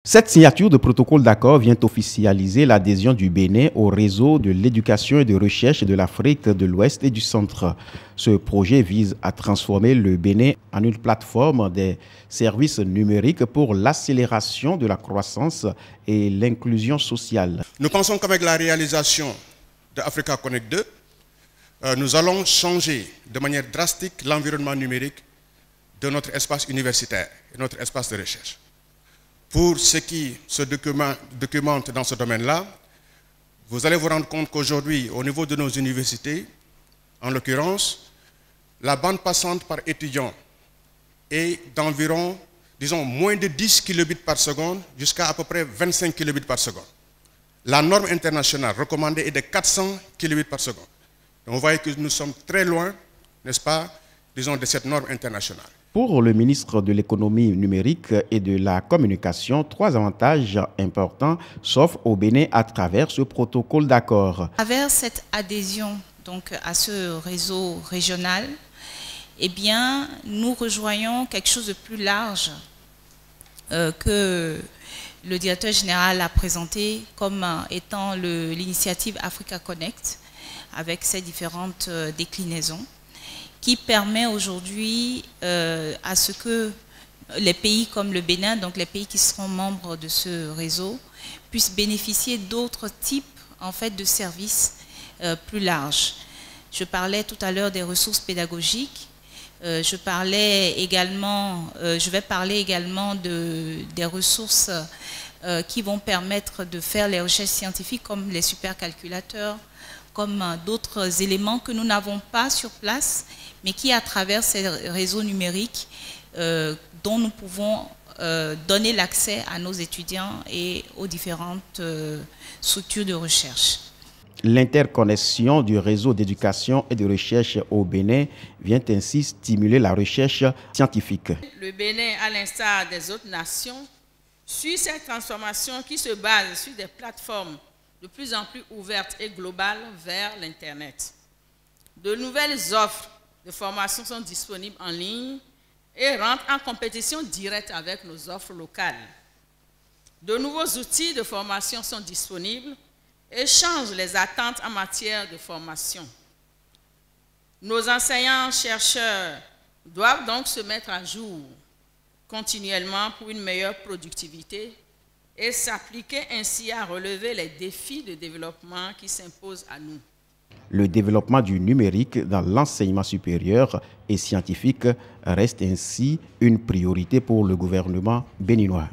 Cette signature de protocole d'accord vient officialiser l'adhésion du Bénin au réseau de l'éducation et de recherche de l'Afrique de l'Ouest et du Centre. Ce projet vise à transformer le Bénin en une plateforme des services numériques pour l'accélération de la croissance et l'inclusion sociale. Nous pensons qu'avec la réalisation de Africa Connect 2, nous allons changer de manière drastique l'environnement numérique de notre espace universitaire et notre espace de recherche. Pour ceux qui se documentent dans ce domaine-là, vous allez vous rendre compte qu'aujourd'hui, au niveau de nos universités, en l'occurrence, la bande passante par étudiant est d'environ, disons, moins de 10 kilobits par seconde jusqu'à peu près 25 kilobits par seconde. La norme internationale recommandée est de 400 kilobits par seconde. Donc, on voit que nous sommes très loin, n'est-ce pas, disons, de cette norme internationale. Pour le ministre de l'économie numérique et de la communication, trois avantages importants s'offrent au Bénin à travers ce protocole d'accord. À travers cette adhésion donc, à ce réseau régional, eh bien, nous rejoignons quelque chose de plus large que le directeur général a présenté comme étant l'initiative Africa Connect avec ses différentes déclinaisons, qui permet aujourd'hui à ce que les pays comme le Bénin, donc les pays qui seront membres de ce réseau, puissent bénéficier d'autres types en fait, de services plus larges. Je parlais tout à l'heure des ressources pédagogiques, je vais parler également des ressources qui vont permettre de faire les recherches scientifiques comme les supercalculateurs, comme d'autres éléments que nous n'avons pas sur place, mais qui, à travers ces réseaux numériques, dont nous pouvons donner l'accès à nos étudiants et aux différentes structures de recherche. L'interconnexion du réseau d'éducation et de recherche au Bénin vient ainsi stimuler la recherche scientifique. Le Bénin, à l'instar des autres nations, suit cette transformation qui se base sur des plateformes de plus en plus ouvertes et globales vers l'Internet. De nouvelles offres de formation sont disponibles en ligne et rentrent en compétition directe avec nos offres locales. De nouveaux outils de formation sont disponibles et changent les attentes en matière de formation. Nos enseignants-chercheurs doivent donc se mettre à jour continuellement pour une meilleure productivité et s'appliquer ainsi à relever les défis de développement qui s'imposent à nous. Le développement du numérique dans l'enseignement supérieur et scientifique reste ainsi une priorité pour le gouvernement béninois.